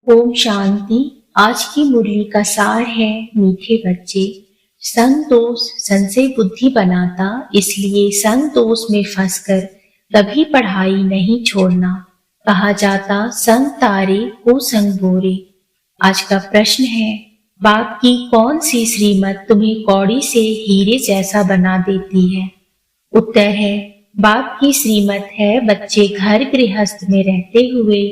ओम शांति। आज की मुरली का सार है, मीठे बच्चे, संग दोष संशय बुद्धि बनाता, इसलिए संग दोष में फंसकर कभी पढ़ाई नहीं छोड़ना। कहा जाता संग तारे को संग बोरे। आज का प्रश्न है, बाप की कौन सी श्रीमत तुम्हें कौड़ी से हीरे जैसा बना देती है? उत्तर है, बाप की श्रीमत है, बच्चे घर गृहस्थ में रहते हुए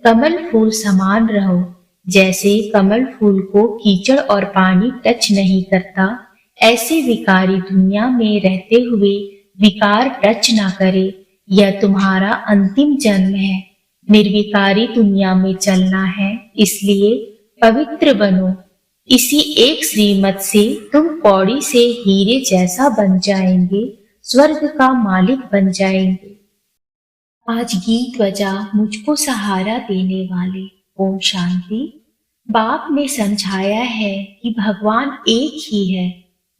कमल फूल समान रहो। जैसे कमल फूल को कीचड़ और पानी टच नहीं करता, ऐसे विकारी दुनिया में रहते हुए विकार टच ना करे। यह तुम्हारा अंतिम जन्म है। निर्विकारी दुनिया में चलना है, इसलिए पवित्र बनो। इसी एक श्रीमत से तुम कौड़ी से हीरे जैसा बन जाएंगे, स्वर्ग का मालिक बन जाएंगे। आज गीत बजा मुझको सहारा देने वाले। ओम शांति। बाप ने समझाया है कि भगवान एक ही है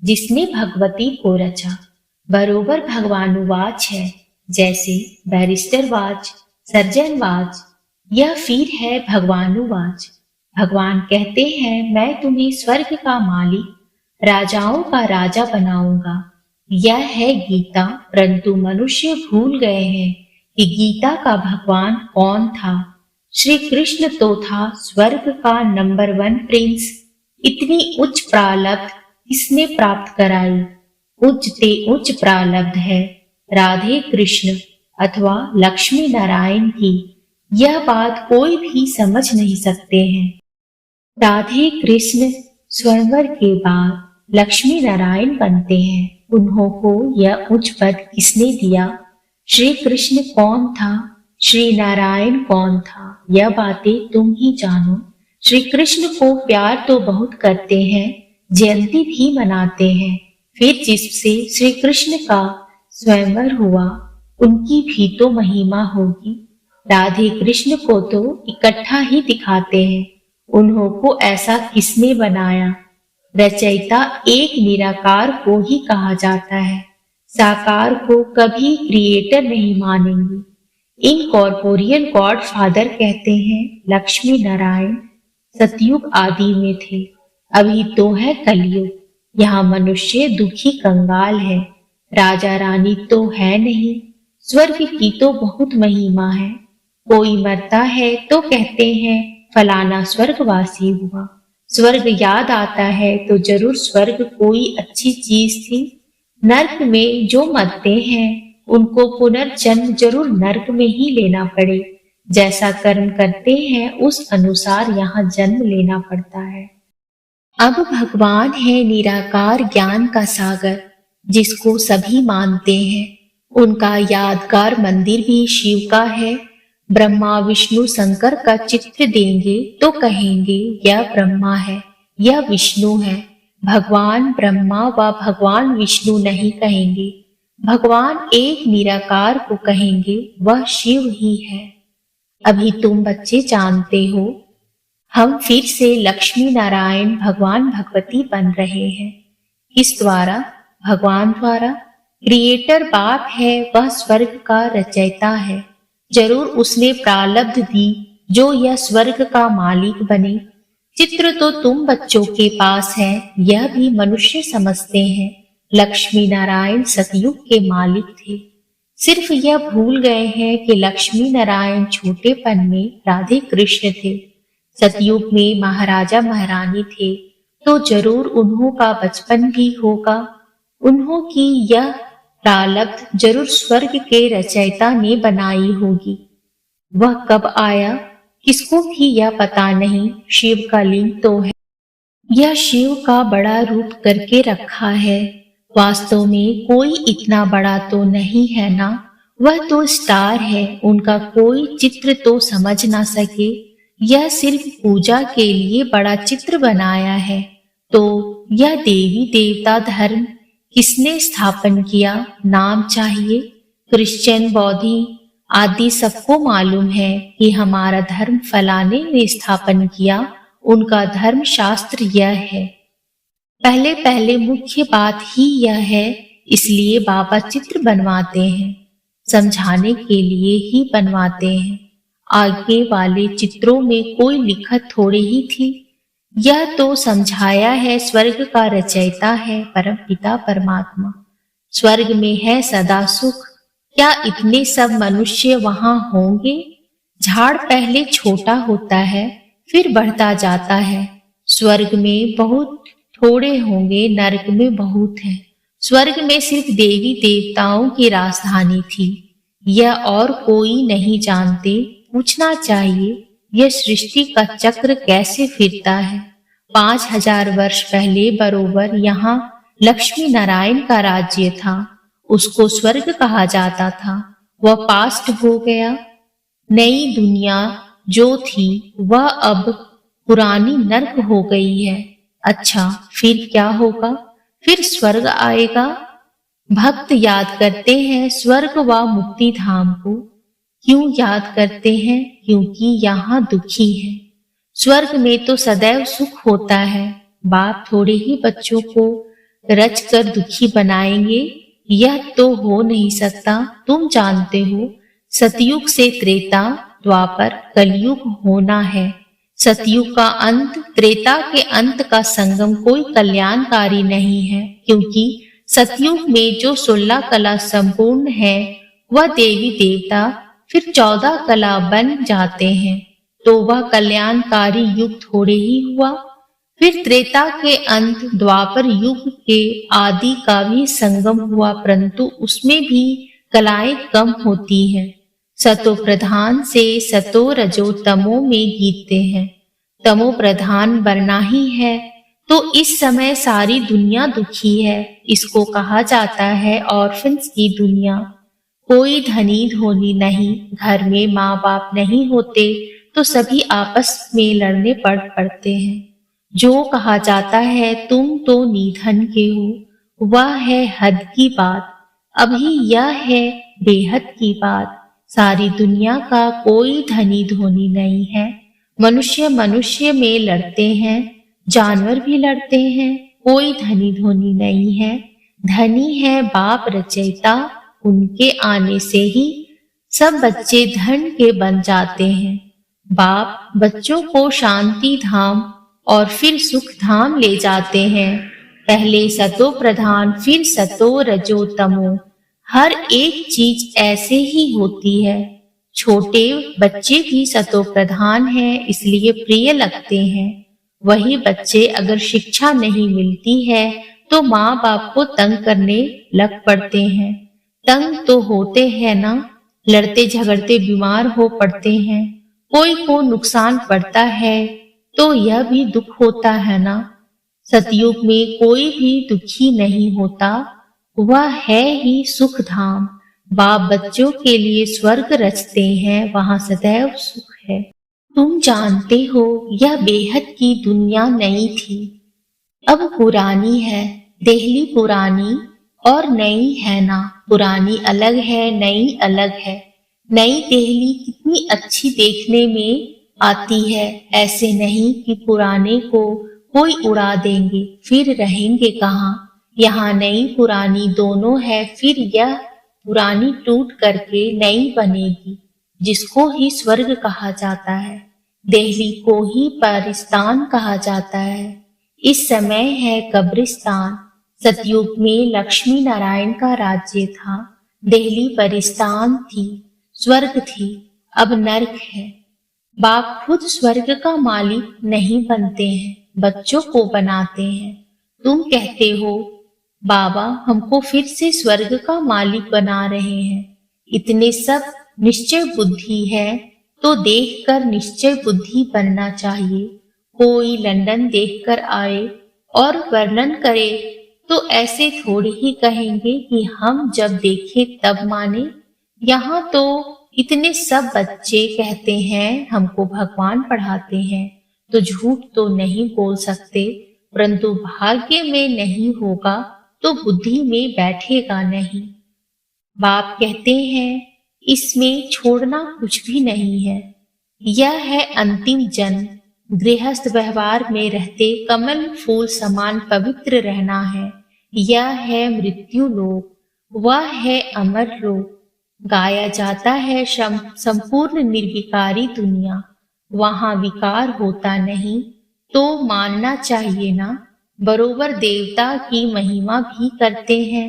जिसने भगवती को रचा। बरोबर भगवानुवाच है, जैसे बैरिस्टरवाच, सर्जनवाच, यह फिर है भगवानुवाच। भगवान कहते हैं, मैं तुम्हें स्वर्ग का मालिक, राजाओं का राजा बनाऊंगा। यह है गीता, परंतु मनुष्य भूल गए हैं कि गीता का भगवान कौन था। श्री कृष्ण तो था स्वर्ग का नंबर 1 प्रिंस। इतनी उच्च प्रारब्ध किसने प्राप्त कराई? उच्च ते उच्च प्रारब्ध है राधे कृष्ण अथवा लक्ष्मी नारायण की। यह बात कोई भी समझ नहीं सकते हैं। राधे कृष्ण स्वयंवर के बाद लक्ष्मी नारायण बनते हैं। उन्हों को यह उच्च पद किसने दिया? श्री कृष्ण कौन था, श्री नारायण कौन था, यह बातें तुम ही जानो। श्री कृष्ण को प्यार तो बहुत करते हैं, जयंती भी मनाते हैं। फिर जिससे श्री कृष्ण का स्वयंवर हुआ, उनकी भी तो महिमा होगी। राधे कृष्ण को तो इकट्ठा ही दिखाते हैं। उन्हों को ऐसा किसने बनाया? रचयिता एक निराकार को ही कहा जाता है। साकार को कभी क्रिएटर नहीं मानेंगे। इनकॉर्पोरियल गॉड फादर कहते हैं लक्ष्मी नारायण सतयुग आदि में थे। अभी तो है कलयुग। यहाँ मनुष्य दुखी कंगाल है। राजा रानी तो है नहीं। स्वर्ग की तो बहुत महिमा है। कोई मरता है तो कहते हैं फलाना स्वर्गवासी हुआ। स्वर्ग याद आता है तो जरूर स्वर्ग कोई अच्छी चीज थी। नर्क में जो मरते हैं उनको पुनर्जन्म जरूर नर्क में ही लेना पड़े। जैसा कर्म करते हैं उस अनुसार यहाँ जन्म लेना पड़ता है। अब भगवान है निराकार ज्ञान का सागर, जिसको सभी मानते हैं। उनका यादगार मंदिर भी शिव का है। ब्रह्मा विष्णु शंकर का चित्र देंगे तो कहेंगे यह ब्रह्मा है, यह विष्णु है। भगवान ब्रह्मा व भगवान विष्णु नहीं कहेंगे। भगवान एक निराकार को कहेंगे, वह शिव ही है। अभी तुम बच्चे जानते हो, हम फिर से लक्ष्मी नारायण भगवान भगवती बन रहे हैं। किस द्वारा? भगवान द्वारा। क्रिएटर बाप है, वह स्वर्ग का रचयिता है। जरूर उसने प्रारब्ध दी जो यह स्वर्ग का मालिक बने। चित्र तो तुम बच्चों के पास है, यह भी मनुष्य समझते हैं। लक्ष्मी नारायण सतयुग के मालिक थे। सिर्फ यह भूल गए हैं कि लक्ष्मी नारायण छोटेपन में राधे कृष्ण थे। सतयुग में महाराजा महारानी थे, तो जरूर उन्हों का बचपन भी होगा। उन्हों की यह प्रारब्ध जरूर स्वर्ग के रचयिता ने बनाई होगी। वह कब आया किसको भी यह पता नहीं। शिव का लिंग तो है, यह शिव का बड़ा रूप करके रखा है। वास्तव में कोई इतना बड़ा तो नहीं है ना। वह तो स्टार है, उनका कोई चित्र तो समझ ना सके। यह सिर्फ पूजा के लिए बड़ा चित्र बनाया है। तो यह देवी देवता धर्म किसने स्थापन किया? नाम चाहिए। क्रिश्चियन, बौद्धी आदि सबको मालूम है कि हमारा धर्म फलाने ने स्थापन किया। उनका धर्म शास्त्र यह है। पहले पहले मुख्य बात ही यह है, इसलिए बाबा चित्र बनवाते हैं, समझाने के लिए ही बनवाते हैं। आगे वाले चित्रों में कोई लिखत थोड़ी ही थी। यह तो समझाया है स्वर्ग का रचयिता है परम पिता परमात्मा। स्वर्ग में है सदा सुख। क्या इतने सब मनुष्य वहां होंगे? झाड़ पहले छोटा होता है, फिर बढ़ता जाता है। स्वर्ग में बहुत थोड़े होंगे, नरक में बहुत है। स्वर्ग में सिर्फ देवी देवताओं की राजधानी थी। यह और कोई नहीं जानते। पूछना चाहिए यह सृष्टि का चक्र कैसे फिरता है। 5000 वर्ष पहले बरोबर यहाँ लक्ष्मी नारायण का राज्य था। उसको स्वर्ग कहा जाता था। वह पास्ट हो गया। नई दुनिया जो थी वह अब पुरानी नर्क हो गई है। अच्छा, फिर क्या होगा? फिर स्वर्ग आएगा। भक्त याद करते हैं स्वर्ग व मुक्ति धाम को। क्यों याद करते हैं? क्योंकि यहाँ दुखी है। स्वर्ग में तो सदैव सुख होता है। बाप थोड़े ही बच्चों को रच कर दुखी बनाएंगे, यह तो हो नहीं सकता। तुम जानते हो सतयुग से त्रेता, द्वापर, कलयुग होना है। सतयुग का अंत, त्रेता के अंत का संगम कोई कल्याणकारी नहीं है, क्योंकि सतयुग में जो 16 कला संपूर्ण है वह देवी देवता फिर 14 कला बन जाते हैं, तो वह कल्याणकारी युग थोड़े ही हुआ। फिर त्रेता के अंत, द्वापर युग के आदि का भी संगम हुआ, परंतु उसमें भी कलाएं कम होती हैं। सतो प्रधान से सतो रजो तमो में गीतते हैं। तमो प्रधान बनना ही है, तो इस समय सारी दुनिया दुखी है। इसको कहा जाता है ऑर्फन्स की दुनिया। कोई धनी धोनी नहीं, घर में माँ बाप नहीं होते तो सभी आपस में लड़ने पड़ते हैं। जो कहा जाता है तुम तो निधन के हो, वह है हद की बात। अभी यह है बेहद की बात। सारी दुनिया का कोई धनी धोनी नहीं है। मनुष्य मनुष्य में लड़ते हैं, जानवर भी लड़ते हैं। कोई धनी धोनी नहीं है। धनी है बाप रचयिता, उनके आने से ही सब बच्चे धन के बन जाते हैं। बाप बच्चों को शांति धाम और फिर सुख धाम ले जाते हैं। पहले सतो प्रधान, फिर सतो रजो तमो। हर एक चीज ऐसे ही होती है। छोटे बच्चे भी सतो प्रधान हैं, इसलिए प्रिय लगते हैं। वही बच्चे अगर शिक्षा नहीं मिलती है तो माँ बाप को तंग करने लग पड़ते हैं। तंग तो होते हैं ना, लड़ते झगड़ते बीमार हो पड़ते हैं। कोई को नुकसान पड़ता है तो यह भी दुख होता है ना। सतयुग में कोई भी दुखी नहीं होता, वह है ही सुख धाम। बाप बच्चों के लिए स्वर्ग रचते हैं, वहां सदैव सुख है। तुम जानते हो यह बेहद की दुनिया नई थी, अब पुरानी है। देहली पुरानी और नई है ना। पुरानी अलग है, नई अलग है। नई देहली कितनी अच्छी देखने में आती है। ऐसे नहीं कि पुराने को कोई उड़ा देंगे, फिर रहेंगे कहाँ। यहाँ नई पुरानी दोनों है। फिर यह पुरानी टूट करके नई बनेगी, जिसको ही स्वर्ग कहा जाता है। देहली को ही पारिस्तान कहा जाता है। इस समय है कब्रिस्तान। सतयुग में लक्ष्मी नारायण का राज्य था। देहली परिस्तान थी, स्वर्ग थी, अब नरक है। बाप खुद स्वर्ग का मालिक नहीं बनते हैं, बच्चों को बनाते हैं। तुम कहते हो बाबा हमको फिर से स्वर्ग का मालिक बना रहे हैं। इतने सब निश्चय बुद्धि है तो देखकर निश्चय बुद्धि बनना चाहिए। कोई लंदन देखकर आए और वर्णन करे तो ऐसे थोड़ी ही कहेंगे कि हम जब देखें तब माने। यहाँ तो इतने सब बच्चे कहते हैं हमको भगवान पढ़ाते हैं, तो झूठ तो नहीं बोल सकते, परंतु भाग्य में नहीं होगा तो बुद्धि में बैठेगा नहीं। बाप कहते हैं इसमें छोड़ना कुछ भी नहीं है। यह है अंतिम जन्म। गृहस्थ व्यवहार में रहते कमल फूल समान पवित्र रहना है। यह है मृत्यु लोक, वह है अमर लोक। गाया जाता है संपूर्ण निर्विकारी दुनिया, वहां विकार होता नहीं, तो मानना चाहिए ना। बरोबर देवता की महिमा भी करते हैं।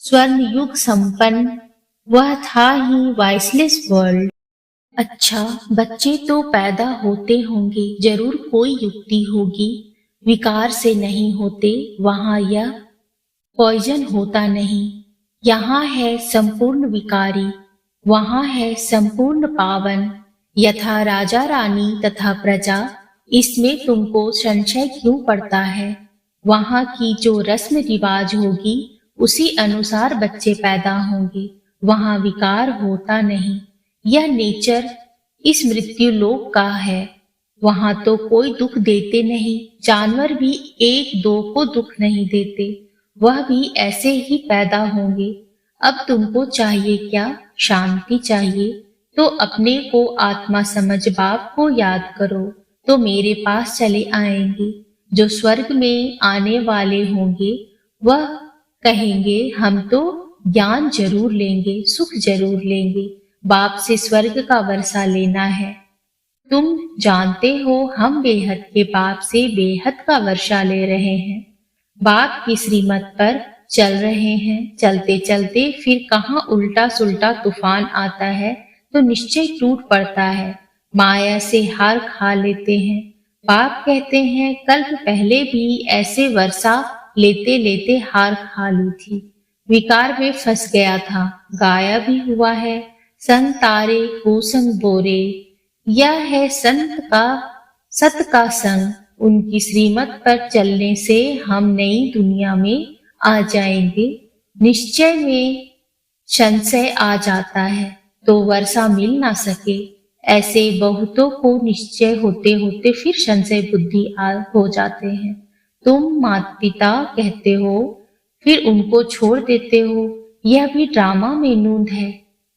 स्वर्ण युग संपन्न वह था ही वॉइसलेस वर्ल्ड। अच्छा, बच्चे तो पैदा होते होंगे, जरूर कोई युक्ति होगी। विकार से नहीं होते, वहां यह पॉइजन होता नहीं। यहाँ है संपूर्ण विकारी, वहाँ है संपूर्ण पावन। यथा राजा रानी तथा प्रजा, इसमें तुमको संशय क्यों पड़ता है? वहाँ की जो रस्म रिवाज होगी, उसी अनुसार बच्चे पैदा होंगे। वहाँ विकार होता नहीं। यह नेचर इस मृत्यु लोक का है। वहां तो कोई दुख देते नहीं, जानवर भी एक दो को दुख नहीं देते, वह भी ऐसे ही पैदा होंगे। अब तुमको चाहिए क्या? शांति चाहिए तो अपने को आत्मा समझ बाप को याद करो, तो मेरे पास चले आएंगे। जो स्वर्ग में आने वाले होंगे वह कहेंगे हम तो ज्ञान जरूर लेंगे, सुख जरूर लेंगे, बाप से स्वर्ग का वर्षा लेना है। तुम जानते हो हम बेहद के बाप से बेहद का वर्षा ले रहे हैं, बाप की श्रीमत पर चल रहे हैं। चलते चलते फिर कहाँ उल्टा सुल्टा तूफान आता है तो निश्चय टूट पड़ता है, माया से हार खा लेते हैं। बाप कहते हैं कल्प पहले भी ऐसे वर्षा लेते लेते हार खा ली थी, विकार में फंस गया था। गाया भी हुआ है, संग तारे कुसंग बोरे, यह है संत का सत का संग। उनकी श्रीमत पर चलने से हम नई दुनिया में आ जाएंगे। निश्चय में संशय आ जाता है तो वर्षा मिल ना सके, ऐसे बहुतों को निश्चय होते होते फिर संशय बुद्धि हो जाते हैं। तुम माता पिता कहते हो फिर उनको छोड़ देते हो, यह भी ड्रामा में नूंद है।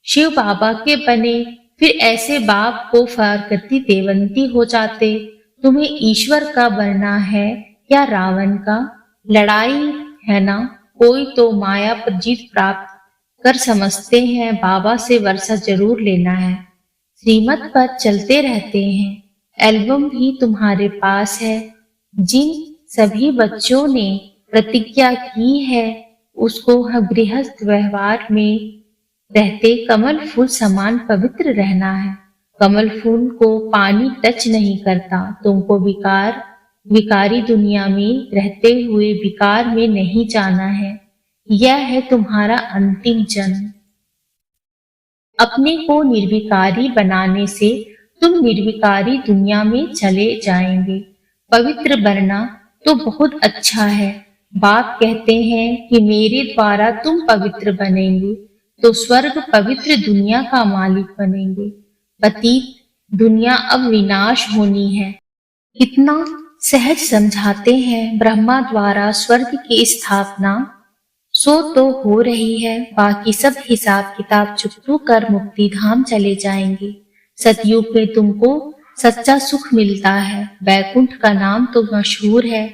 शिव बाबा के बने फिर ऐसे बाप को फार करती देवंती हो जाते। तुम्हें ईश्वर का बनना है या रावण का? लड़ाई है ना, कोई तो माया पर जीत प्राप्त कर समझते हैं बाबा से वर्षा जरूर लेना है, श्रीमत पर चलते रहते हैं। एल्बम भी तुम्हारे पास है, जिन सभी बच्चों ने प्रतिज्ञा की है उसको हम गृहस्थ व्यवहार में रहते कमल फूल समान पवित्र रहना है। कमल फूल को पानी टच नहीं करता। तुमको विकारी दुनिया में रहते हुए विकार में नहीं जाना है। यह है तुम्हारा अंतिम जन्म। अपने को निर्विकारी बनाने से तुम निर्विकारी दुनिया में चले जाएंगे। पवित्र बनना तो बहुत अच्छा है। बाप कहते हैं कि मेरे द्वारा तुम पवित्र बनेंगे तो स्वर्ग पवित्र दुनिया का मालिक बनेंगे। पतित दुनिया अब विनाश होनी है। कितना सहज समझाते हैं। ब्रह्मा द्वारा स्वर्ग की स्थापना सो तो हो रही है, बाकी सब हिसाब किताब चुकतू कर मुक्ति धाम चले जाएंगे। सतयुग में तुमको सच्चा सुख मिलता है। बैकुंठ का नाम तो मशहूर है,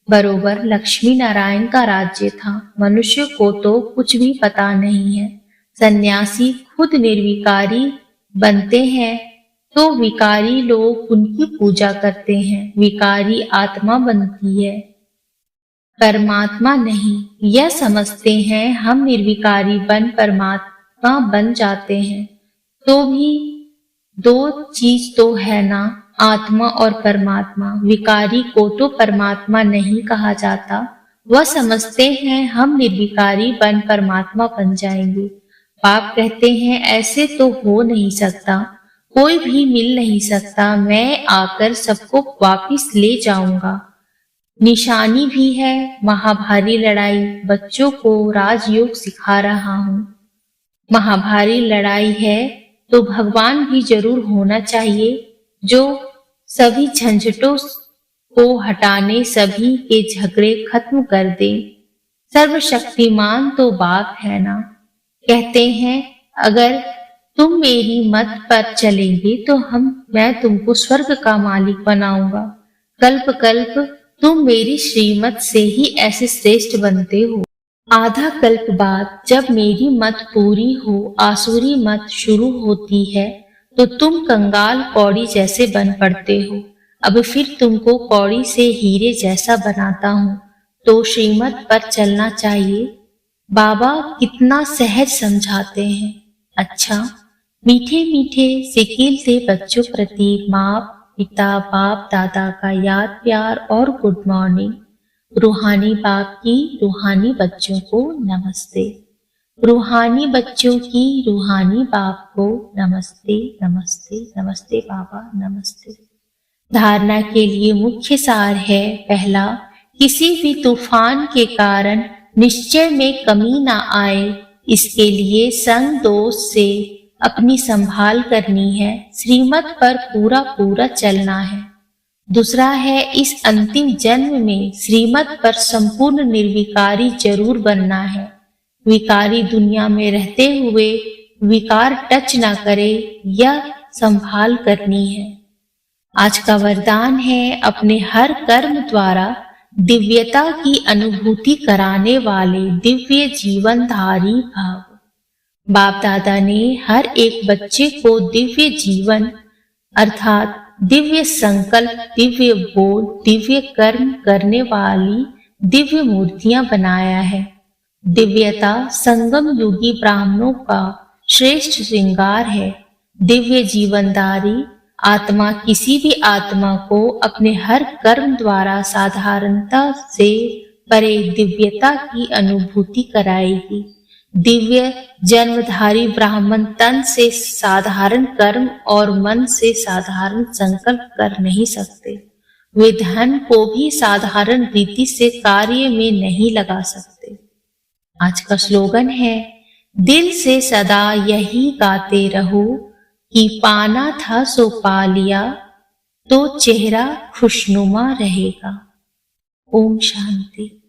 बरोबर लक्ष्मी नारायण का राज्य था। मनुष्य को तो कुछ भी पता नहीं है। सन्यासी खुद निर्विकारी बनते हैं तो विकारी लोग उनकी पूजा करते हैं। विकारी आत्मा बनती है, परमात्मा नहीं। यह समझते हैं हम निर्विकारी बन परमात्मा बन जाते हैं। तो भी दो चीज तो है ना, आत्मा और परमात्मा। विकारी को तो परमात्मा नहीं कहा जाता। वह समझते हैं हम निर्विकारी बन परमात्मा बन जाएंगे। बाप कहते हैं ऐसे तो हो नहीं सकता, कोई भी मिल नहीं सकता। मैं आकर सबको वापिस ले जाऊंगा। निशानी भी है महाभारी लड़ाई। बच्चों को राजयोग सिखा रहा हूँ। महाभारी लड़ाई है तो भगवान भी जरूर होना चाहिए, जो सभी झंझटों को हटाने, सभी के झगड़े खत्म कर दे। सर्वशक्तिमान तो बाप है ना। कहते हैं अगर तुम मेरी मत पर चलेंगे तो मैं तुमको स्वर्ग का मालिक बनाऊंगा। कल्प कल्प तुम मेरी श्रीमत से ही ऐसे श्रेष्ठ बनते हो। आधा कल्प बाद जब मेरी मत पूरी हो, आसुरी मत शुरू होती है, तो तुम कंगाल कौड़ी जैसे बन पड़ते हो। अब फिर तुमको कौड़ी से हीरे जैसा बनाता हूँ, तो श्रीमत पर चलना चाहिए। बाबा कितना सहज समझाते हैं। अच्छा, मीठे मीठे से खिलते बच्चों प्रति माँ पिता बाप दादा का याद प्यार और गुड मॉर्निंग। रूहानी बाप की रूहानी बच्चों को नमस्ते। रूहानी बच्चों की रूहानी बाप को नमस्ते नमस्ते नमस्ते बाबा नमस्ते। धारणा के लिए मुख्य सार है। पहला, किसी भी तूफान के कारण निश्चय में कमी ना आए, इसके लिए संग दोष से अपनी संभाल करनी है। श्रीमत पर पूरा पूरा चलना है। दूसरा है, इस अंतिम जन्म में श्रीमत पर संपूर्ण निर्विकारी जरूर बनना है। विकारी दुनिया में रहते हुए विकार टच ना करे, यह संभाल करनी है। आज का वरदान है, अपने हर कर्म द्वारा दिव्यता की अनुभूति कराने वाले दिव्य जीवनधारी भाव। बाप दादा ने हर एक बच्चे को दिव्य जीवन अर्थात दिव्य संकल्प, दिव्य बोल, दिव्य कर्म करने वाली दिव्य मूर्तियां बनाया है। दिव्यता संगम युगी ब्राह्मणों का श्रेष्ठ श्रृंगार है। दिव्य जीवनदारी आत्मा किसी भी आत्मा को अपने हर कर्म द्वारा साधारणता से परे दिव्यता की अनुभूति कराएगी। दिव्य जन्मधारी ब्राह्मण तन से साधारण कर्म और मन से साधारण संकल्प कर नहीं सकते। वे धन को भी साधारण रीति से कार्य में नहीं लगा सकते। आज का स्लोगन है, दिल से सदा यही गाते रहो कि पाना था सो पा लिया, तो चेहरा खुशनुमा रहेगा। ओम शांति।